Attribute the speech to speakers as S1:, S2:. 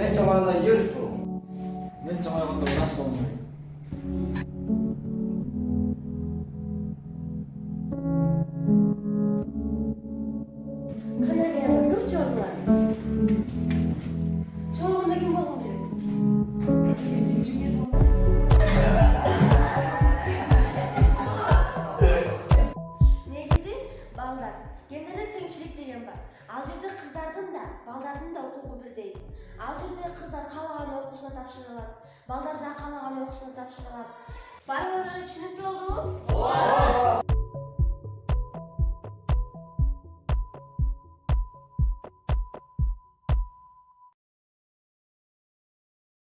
S1: Мен чоңайганда юрист болом.
S2: Мен чоңайганда врач болом.
S3: Kanaryalar turç oldular. Çoğunda kim bakım diyor? Негизи балдар. Гендерлик теңчилик деген бар. Ал жерде кыздардын да, балдардын да укугу бирдей. Ал жерде кыздар каалаган окуусуна тапшырылат, балдар да каалаган окуусуна тапшырылат. Баарыңарга түшүнүктүү болдубу?